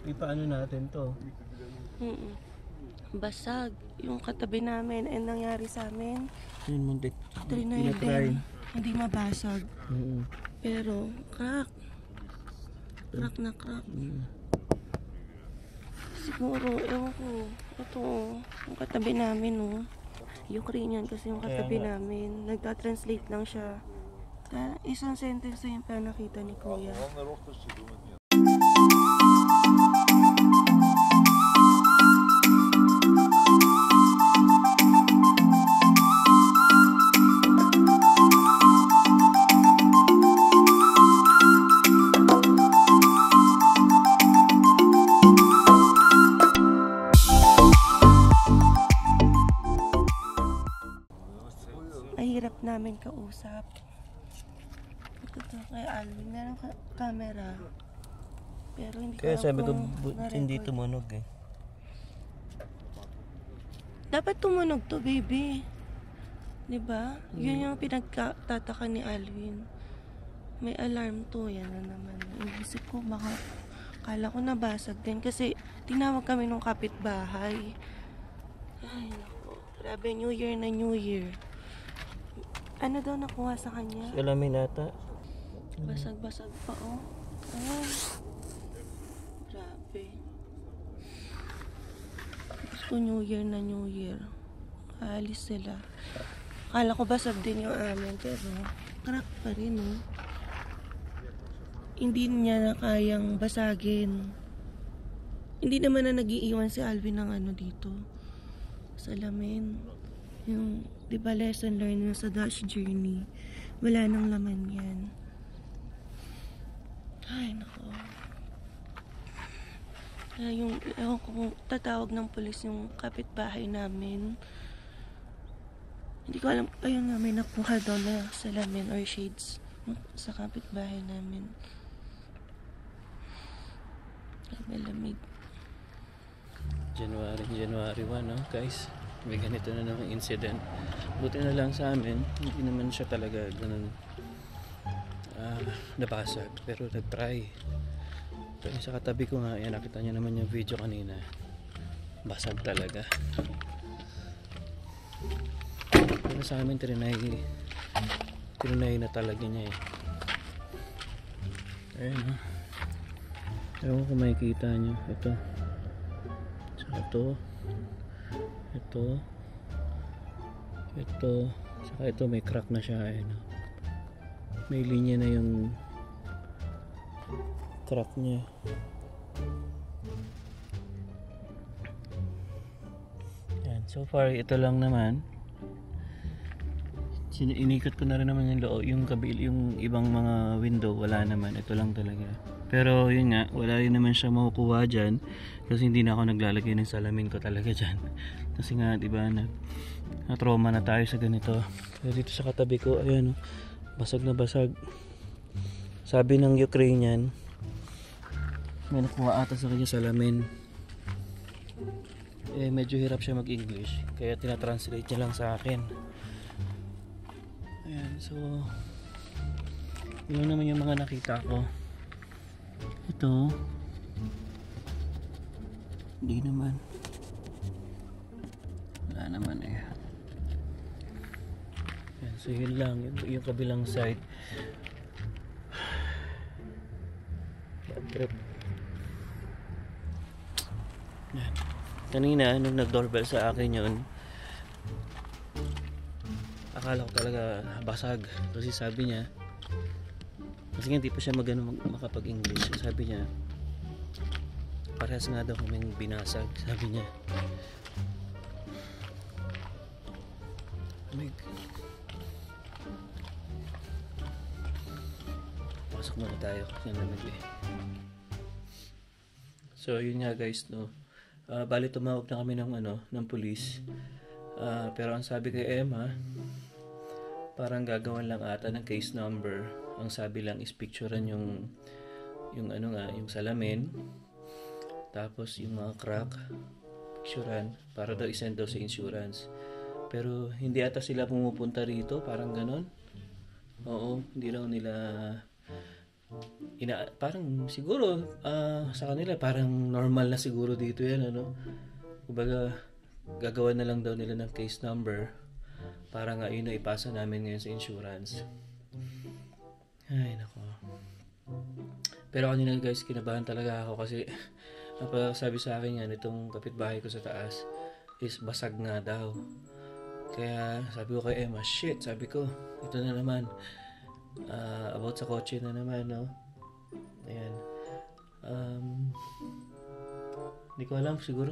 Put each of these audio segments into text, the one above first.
ipaano natin to. Basag. Yung katabi namin, nangyari sa amin. Yun, muntik. Trinay din. Hindi mabasag. Pero, crack. Crack na crack. Siguro, ewan ko. Ito, yung katabi namin, oh. Ukrainian kasi yung katabi namin. Nagta-translate lang siya. Isang sentence na yung nakita ni Kuya. Hirap namin kausap. Ito kay Alvin, meron camera. Pero hindi ko kaya alam sabi ko, kung hindi tumunog eh. dapat tumunog to, baby. Diba? Yun yung pinagtataka ni Alvin. May alarm to, yan na naman. Iisip ko, baka kala ko nabasag din. Kasi tinawag kami nung kapitbahay. Ay, naku. Grabe, New Year na New Year. Ano daw nakuha sa kanya? Salamin ata. Basag-basag pa, oh. Ay. Grabe. Gusto New Year na New Year. Aalis sila. Akala ko basag din yung amin, pero crack pa rin, oh. Hindi niya na kayang basagin. Hindi naman na nag-iiwan si Alvin ng ano dito. Salamin. Yung, di ba, lesson learned sa Dutch journey. Wala nang laman yan. Ay, nako. Kaya yung, ewan ko kung tatawag ng pulis yung kapitbahay namin. Hindi ko alam, ayun nga, may nakuha daw na salamin or shades sa kapitbahay namin. Lamig. January 1, no, guys. May ganito na namang incident. Buti na lang sa amin, hindi naman siya talaga ganun nabasag, pero nag-try. So, sa katabi ko nga, yan, nakita niyo naman yung video kanina. Basag talaga. Pero sa amin, trinay na talaga niya eh. Ayun, no? Ewan kung makikita nyo. Ito. Saka ito. Saka ito, may crack na siya. Ayun. May linya na yung crack niya. Yan. So far, ito lang naman. Inikot ko na rin naman yung loob, yung ibang mga window, wala naman. Ito lang talaga. Pero yun nga, wala rin naman siya makukuha dyan kasi hindi na ako naglalagay ng salamin ko talaga dyan. Kasi nga, diba, na-trauma na tayo sa ganito. Pero dito sa katabi ko, ayan, basag na basag. Sabi ng Ukrainian, may nakuha ata sa kanya salamin. Eh, medyo hirap siya mag-English, kaya tinatranslate niya lang sa akin. Ayan, so yun naman yung mga nakita ko. Ito, hindi naman, wala naman eh. Ayan, so yun lang, yung kabilang side. Bad trip. Ayan. Kanina nung nag-doorbell sa akin yun, akala ko talaga basag kasi sabi niya, kasi hindi pa siya makapag-English, sabi niya parehas nga daw kaming binasag, sabi niya. Pasok muna tayo kasi lamig eh. So yun nga guys, no, bali tumawag na kami ng pulis, pero ang sabi kay Emma, parang gagawan lang ata ng case number. Ang sabi lang is picturean yung yung salamin, tapos yung mga crack, picturean para daw isend daw sa insurance. Pero hindi ata sila pumupunta rito, parang ganon. Oo, hindi daw nila parang siguro sa kanila parang normal na siguro dito yan, ano. Kumbaga gagawa na lang daw nila ng case number para nga yun na ipasa namin ngayon sa insurance. Ay nako. Pero kanina guys, kinabahan talaga ako kasi sabi sa akin yan, itong kapitbahay ko sa taas is basag nga daw. Kaya sabi ko kay Emma, shit, sabi ko, ito na naman. About sa kotse na naman, no? Ayan. Hindi ko alam, siguro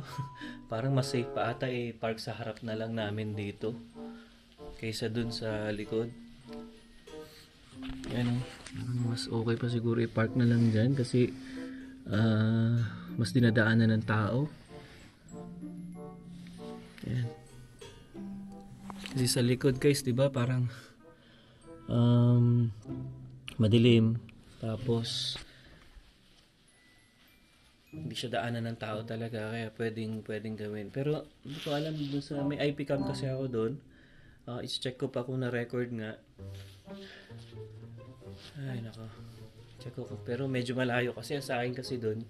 parang mas safe pa ata park sa harap na lang namin dito kaysa dun sa likod. Ayan, mas okay pa siguro i-park na lang dyan kasi mas dinadaanan ng tao. Ayan. Kasi sa likod guys, diba, parang madilim, tapos hindi siya daanan ng tao talaga, kaya pwedeng gawin. Pero hindi ko alam, dun sa may IP cam kasi ako doon. I-check ko pa kung na-record nga. Ay nako, check ko. Pero medyo malayo kasi sa akin kasi doon.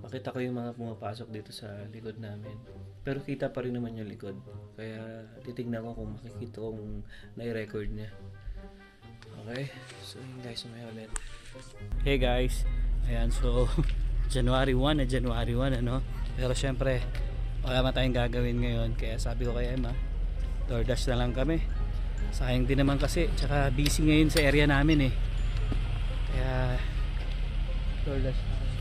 Makita ko yung mga pumapasok dito sa likod namin. Pero kita pa rin naman yung likod. Kaya titignan ko kung makikita kung na-record niya. Okay, so yun guys, may ulit. Hey guys, ayan, so January 1 na January 1, ano. Pero syempre wala man tayong gagawin ngayon, kaya sabi ko kay Emma, DoorDash na lang kami. Sayang din naman kasi, tsaka busy ngayon sa area namin eh. Kaya DoorDash na kami.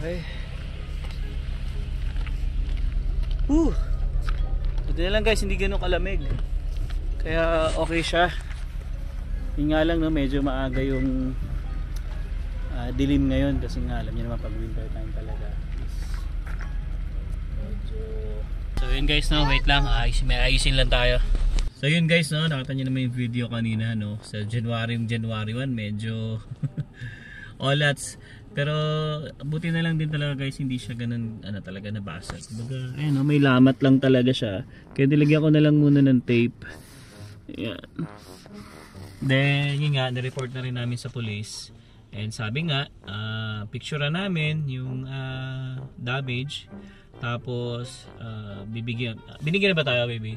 Okay. Ito na lang guys, hindi ganun kalamig. Kaya okay siya. Yung nga lang, no, medyo maaga yung dilim ngayon kasi nga alam niyo naman pag winter time talaga. So yun guys, no, wait lang, may ayusin lang tayo. So yun guys, no, nakita niyo naman yung video kanina, no, sa January 1 medyo olats. Pero buti na lang din talaga guys, hindi siya ganun talaga nabasag. Kumbaga, ayun, no, may lamat lang talaga siya. Kaya nilagyan ko na lang muna ng tape. Ayan. Then yun nga, na-report na rin namin sa police. And sabi nga, picture namin yung damage. Tapos binigyan na ba tayo, baby?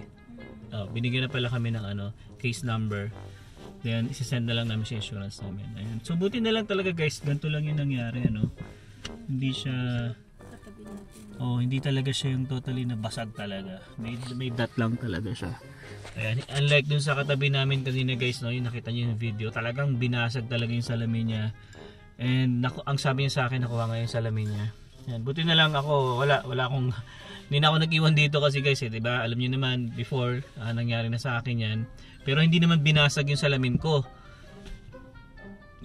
Binigyan na pala kami ng case number. Then isi-send na lang namin sa insurance namin. Ayun. So buti na lang talaga guys, ganito lang yung nangyari, ano. Hindi siya hindi talaga siya yung totally nabasag talaga. May dot lang talaga siya. Ayan, unlike dun sa katabi namin kanina guys, no, yung nakita niyo yung video, talagang binasag talaga yung salamin niya. And ang sabi niya sa akin, nakuha nga yung salamin niya. Ayan, buti na lang ako, wala akong, hindi na ako nag-iwan dito kasi guys, diba? Alam niyo naman before, nangyari na sa akin yan. Pero hindi naman binasag yung salamin ko.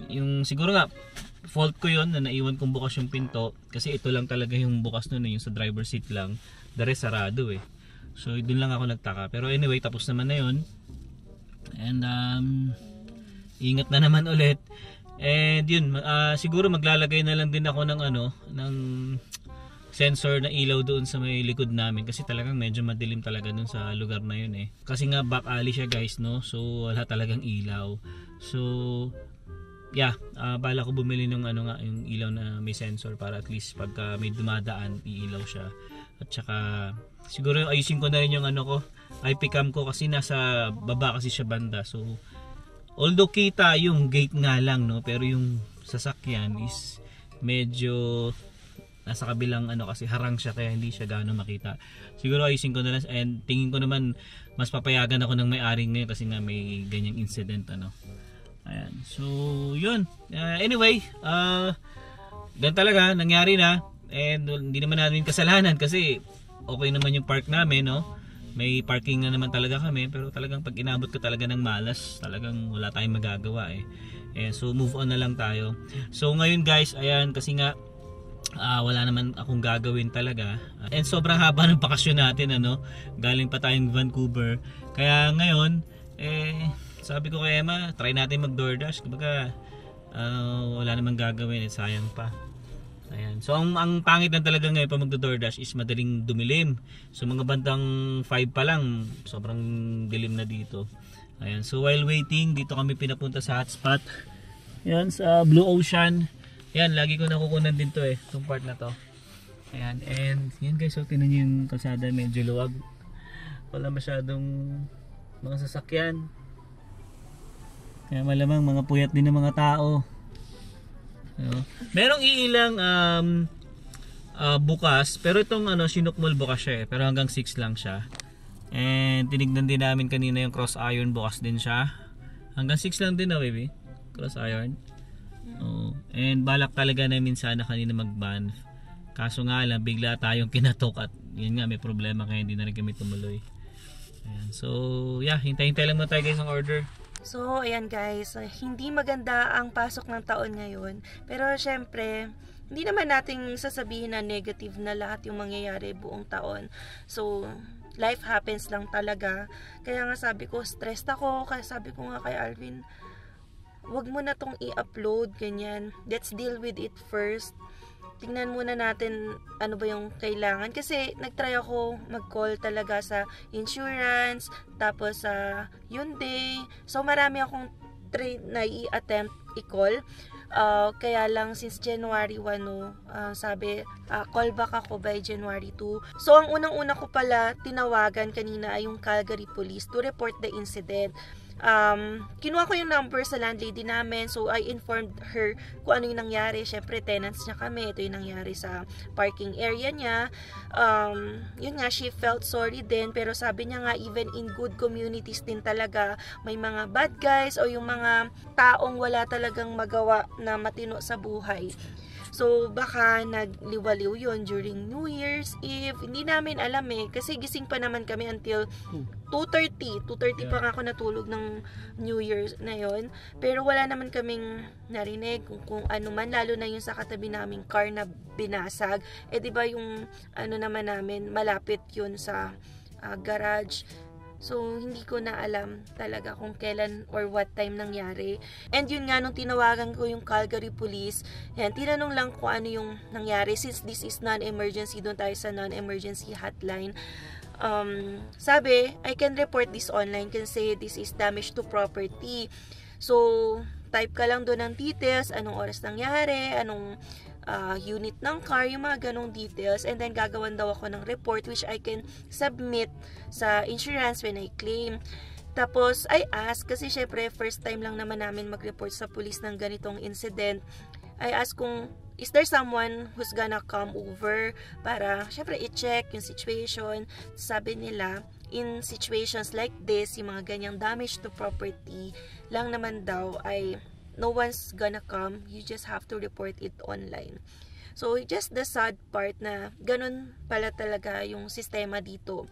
Yung siguro nga fault ko yon na naiwan kong bukas yung pinto kasi ito lang talaga yung bukas nun, yung sa driver seat lang, the rest sarado eh. So doon lang ako nagtaka. Pero anyway, tapos naman na yun. And ingat na naman ulit. And yun, siguro maglalagay na lang din ako ng ng sensor na ilaw doon sa may likod namin kasi talagang medyo madilim talaga doon sa lugar na yun eh. Kasi nga back alley siya guys, no. So wala talagang ilaw. So yeah, bala ko bumili ng yung ilaw na may sensor para at least pagka may dumadaan, iilaw siya. At saka siguro ayusin ko na rin yung IP cam ko kasi nasa baba kasi siya banda. So although kita yung gate nga lang, no, pero yung sasakyan is medyo nasa kabilang kasi harang siya kaya hindi siya gaano makita. Siguro ayusin ko na lang, and tingin ko naman mas papayagan ako ng may-ari ngayon kasi nga may ganyang incident Ayan. So yun. Anyway, ganun talaga nangyari na. And hindi naman namin kasalanan kasi okay naman yung park namin, no? May parking na naman talaga kami, pero talagang pag inabot ka talaga ng malas, talagang wala tayong magagawa eh. So move on na lang tayo. So ngayon guys, ayan, kasi nga wala naman akong gagawin talaga. And sobrang haba ng bakasyon natin, galing pa tayong Vancouver. Kaya ngayon, sabi ko kay Emma, try natin mag DoorDash. Kumbaga wala namang gagawin, sayang pa. Ayan. So ang pangit na talaga ngayon pag magdo-DoorDash is madaling dumilim. So mga bandang 5 pa lang, sobrang dilim na dito. Ayan, so while waiting, dito kami pinapunta sa hotspot. Ayan, sa Blue Ocean. Ayan, lagi ko nakukunan din to itong part na to. Ayan, and yan guys, so tinan nyo yung kalsada, medyo luwag. Wala masyadong mga sasakyan. Kaya malamang mga puyat din ng mga tao. Merong iilang bukas, pero itong Sinukmol bukas siya pero hanggang 6 lang siya. And tinignan din namin kanina yung cross iron, bukas din siya. Hanggang 6 lang din baby. Cross iron. And balak talaga namin sana kanina mag-ban. Kaso nga lang bigla tayong kinatok at yun nga may problema kaya hindi na rin kami tumuloy. Ayan. So yeah, hintay-hintay lang muna tayo guys ng order. So ayan guys, hindi maganda ang pasok ng taon ngayon. Pero syempre, hindi naman nating sasabihin na negative na lahat yung mangyayari buong taon. So life happens lang talaga. Kaya nga sabi ko, stressed ako. Kaya sabi ko nga kay Alvin, wag mo na tong i-upload, ganyan. Let's deal with it first. Tingnan muna natin ano ba yung kailangan. Kasi nagtry ako mag-call talaga sa insurance, tapos sa Hyundai. So marami akong try na i-attempt i-call. Kaya lang since January 1 sabi call back ako by January 2. So ang unang-una ko pala tinawagan kanina ay yung Calgary Police to report the incident. Kinuha ko yung number sa landlady namin, so I informed her kung ano yung nangyari. Syempre tenants niya kami, ito yung nangyari sa parking area niya. Yun nga, she felt sorry din, pero sabi niya nga even in good communities din talaga may mga bad guys o yung mga taong wala talagang magawa na matino sa buhay. So, baka nagliwaliw yun during New Year's Eve. Hindi namin alam kasi gising pa naman kami until 2:30. 2:30 pa nga ako natulog ng New Year's na yon. Pero wala naman kaming narinig kung ano man, lalo na yung sa katabi naming car na binasag. Diba yung naman namin, malapit yun sa garage. So, hindi ko na alam talaga kung kailan or what time nangyari. And yun nga, nung tinawagan ko yung Calgary Police, yan, tinanong lang kung ano yung nangyari. Since this is non-emergency, doon tayo sa non-emergency hotline. Sabi, I can report this online kasi this is damage to property. So, type ka lang doon ng details, anong oras nangyari, anong unit ng car, yung mga ganong details, and then gagawan daw ako ng report which I can submit sa insurance when I claim. Tapos I ask, kasi syempre first time lang naman namin mag-report sa police ng ganitong incident. I ask kung is there someone who's gonna come over para syempre i-check yung situation. Sabi nila, in situations like this, yung mga ganyang damage to property lang naman daw ay no one's gonna come, you just have to report it online. So, just the sad part na ganun pala talaga yung sistema dito.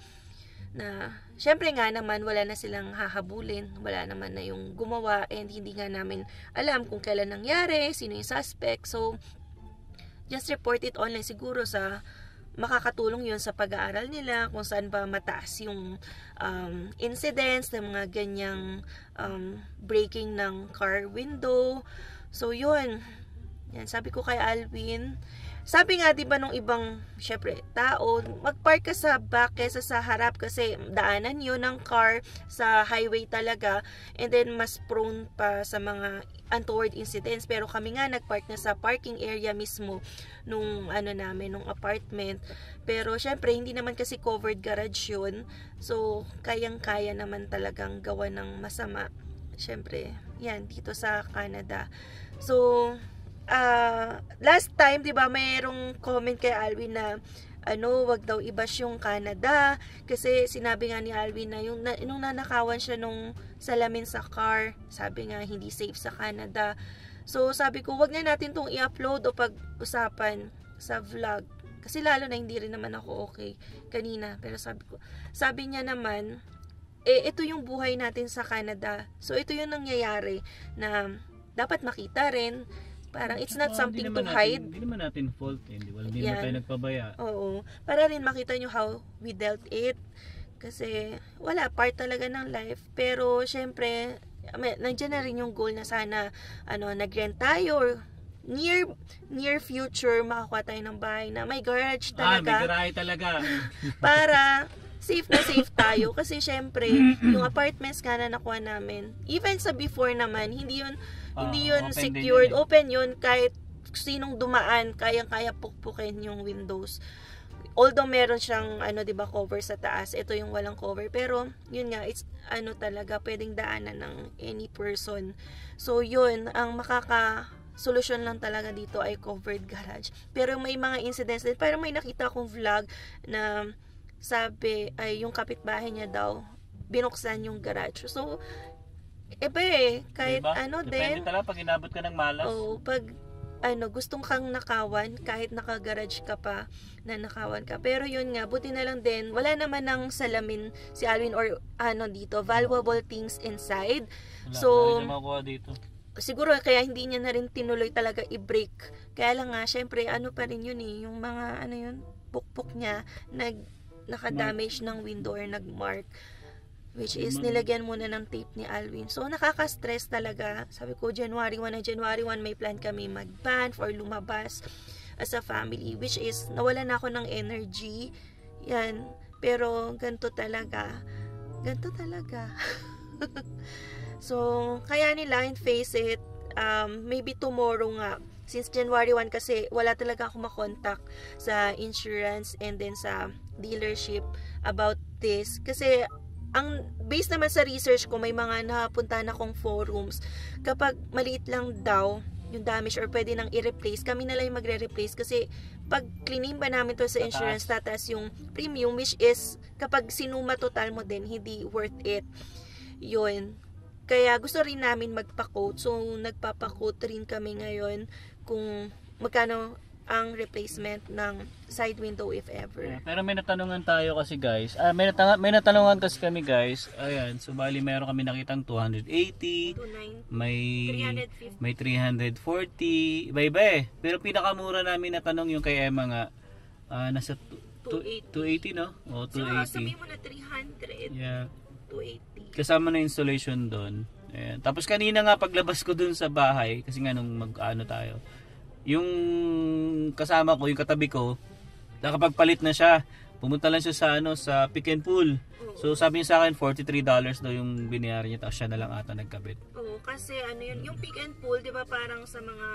Na, syempre nga naman, wala na silang hahabulin, wala naman na yung gumawa, and hindi nga namin alam kung kailan nangyari, sino yung suspect. So, just report it online. Siguro sa makakatulong yun sa pag-aaral nila kung saan ba mataas yung incidents ng mga ganyang breaking ng car window. So yun, yan, sabi ko kay Alvin, sabi nga diba nung ibang syempre tao, magpark ka sa back kesa sa harap kasi daanan yun ng car sa highway talaga, and then mas prone pa sa mga untoward incidents. Pero kami nga nagpark na sa parking area mismo nung namin, nung apartment. Pero syempre hindi naman kasi covered garage yun, so kayang-kaya naman talagang gawa ng masama. Syempre yan dito sa Canada. So last time, 'di ba, mayroong comment kay Alvin na wag daw i-bash yung Canada kasi sinabi nga ni Alvin na nung nanakawan siya nung salamin sa car, sabi nga hindi safe sa Canada. So sabi ko, wag na natin tong i-upload o pag-usapan sa vlog kasi lalo na hindi rin naman ako okay kanina. Pero sabi niya naman, ito yung buhay natin sa Canada. So ito yung nangyayari na dapat makita rin. Parang it's not something to hide. Hindi naman natin fault. Hindi naman tayo nagpabaya. Oo. Para rin makita nyo how we dealt it. Kasi wala, part talaga ng life. Pero syempre, nandiyan na rin yung goal na sana nag-rent tayo or near future makakuha tayo ng bahay na may garage talaga. May garahe talaga. Para safe na safe tayo. Kasi syempre, yung apartments nga na nakuha namin, even sa before naman, hindi yun secured. Open yun, kahit sinong dumaan, kayang-kaya pukpukin yung windows. Although meron siyang cover sa taas, ito yung walang cover, pero yun nga, it's talaga pwedeng daanan ng any person. So yun, ang solusyon lang talaga dito ay covered garage. Pero may mga incidents din, pero may nakita akong vlog na sabi ay yung kapitbahay niya daw binuksan yung garage. So kahit diba? Depende din talaga pag inabot ka ng malas. pag gustong kang nakawan, kahit naka-garage ka pa, na nakawan ka. Pero yun nga, buti na lang din, wala naman ng salamin si Alvin or dito, valuable things inside. So, dito. Siguro kaya hindi niya na rin tinuloy talaga i-break. Kaya lang nga, syempre, pa rin yun yung mga, pukpok niya, naka-damage ng window or nag-mark. Which is, nilagyan muna ng tape ni Alvin. So, nakaka-stress talaga. Sabi ko, January 1 may plan kami mag-ban or lumabas as a family. Which is, nawala na ako ng energy. Yan. Pero, ganito talaga. So, kaya nila, face it, maybe tomorrow nga. Since January 1 kasi, wala talaga ako makontak sa insurance and then sa dealership about this. Kasi, ang based naman sa research ko, may mga napuntahan akong forums. Kapag maliit lang daw yung damage or pwede nang i-replace, kami na lang yung magre-replace kasi pag cleaning ba namin to sa insurance, tataas yung premium, which is kapag sinuma total mo din, hindi worth it. Yun. Kaya gusto rin namin magpa-quote. So, nagpapa-quote rin kami ngayon kung magkano ang replacement ng side window if ever. Yeah, pero may natanungan tayo kasi guys. May natanungan kasi kami guys. Ayan, so bali meron kami nakitang 280, 290, may 340, iba-iba eh. Pero pinakamura namin na tanong yung kay Emma nga, nasa 280 no? O 280. So, sabihin mo na 300. Yeah. 280. Kasama na installation doon. Ayan. Tapos kanina nga paglabas ko dun sa bahay, kasi nga nung tayo, yung kasama ko, yung katabi ko, nakapagpalit na siya. Pumunta lang siya sa Pick and Pull. So sabi niya sa akin $43 daw yung binayaran niya, tapos siya na lang ata nagkabit. Oo, kasi yun, yung Pick and Pull, 'di ba, parang sa mga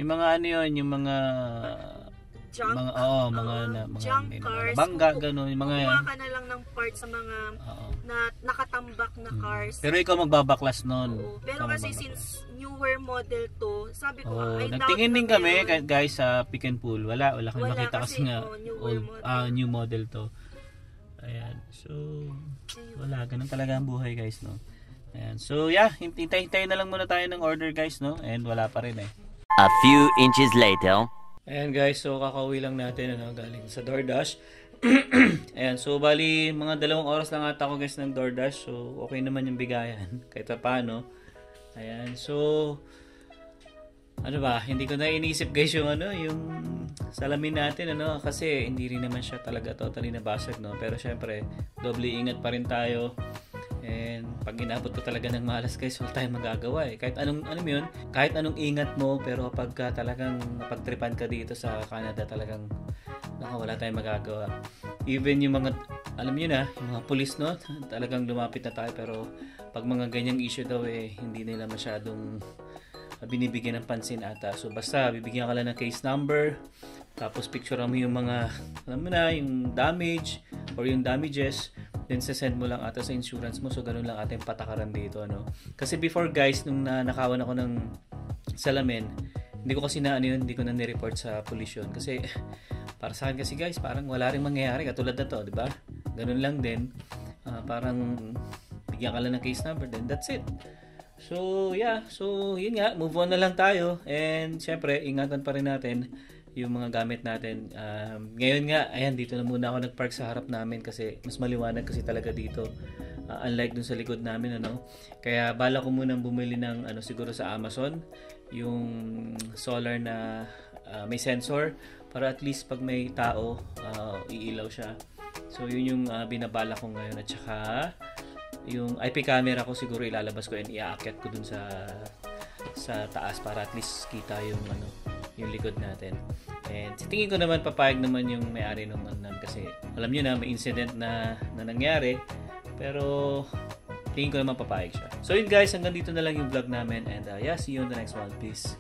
yung mga yung mga junk, mga junk cars, bangga, gano'n, yung mga kukuha ka na lang ng parts sa mga na nakatambak na cars. Pero ikaw magbabaklas nun. Pero kasi since newer model to, sabi ko, nagtingin din kami guys sa Pick and Pull. Wala kami makita kasi nga new model to. Ayan. So, wala. Ganun talaga ang buhay guys, no? Ayan. So, yeah. Hintay-hintay na lang muna tayo ng order guys, no? And wala pa rin eh. A few inches later. Ayan guys, so kakauwi lang natin galing sa DoorDash. Ayan, so bali mga 2 oras lang ata ako guys ng DoorDash. So okay naman yung bigayan kahit paano. Ayan, so hindi ko na inisip guys yung yung salamin natin kasi hindi rin naman siya talaga totally nabasag, no. Pero syempre, doble ingat pa rin tayo. And pag inabot ko talaga ng malas guys, wala tayong magagawa eh. Kahit kahit anong ingat mo, pero pagka talagang napagtripan ka dito sa Canada, talagang wala tayong magagawa. Even yung mga, alam niyo na, yung mga police, no, talagang lumapit na tayo, pero pag mga ganyang issue daw hindi nila masyadong binibigyan ng pansin ata. So basta bibigyan ka lang ng case number, tapos picture mo yung mga, yung damage or yung damages, then send mo lang ata sa insurance mo. So ganun lang ata yung patakaran dito, Kasi before guys, nung nakawan ako ng salamin, hindi ko kasi hindi ko na ni-report sa police yun. Kasi para sa akin kasi guys, parang wala ring mangyayari katulad na to, di ba? Ganun lang din. Parang bigyan ka lang ng case number, then that's it. So yeah, so yun nga, move on na lang tayo. And syempre, ingatan pa rin natin yung mga gamit natin. Ngayon nga, ayan, dito na muna ako nagpark sa harap namin kasi mas maliwanag kasi talaga dito. Unlike dun sa likod namin, Kaya bala ko munang bumili ng siguro sa Amazon, yung solar na may sensor para at least pag may tao, iilaw siya. So yun yung binabala ko ngayon. At saka yung IP camera ko siguro ilalabas ko and iaakyat ko dun sa taas para at least kita yung yung likod natin. And sa tingin ko naman papayag naman yung may-ari nung ano kasi alam niyo na may incident na nangyari, pero tingin ko naman papayag siya. So yun guys, hanggang dito na lang yung vlog namin and yeah, see you on the next one. Peace.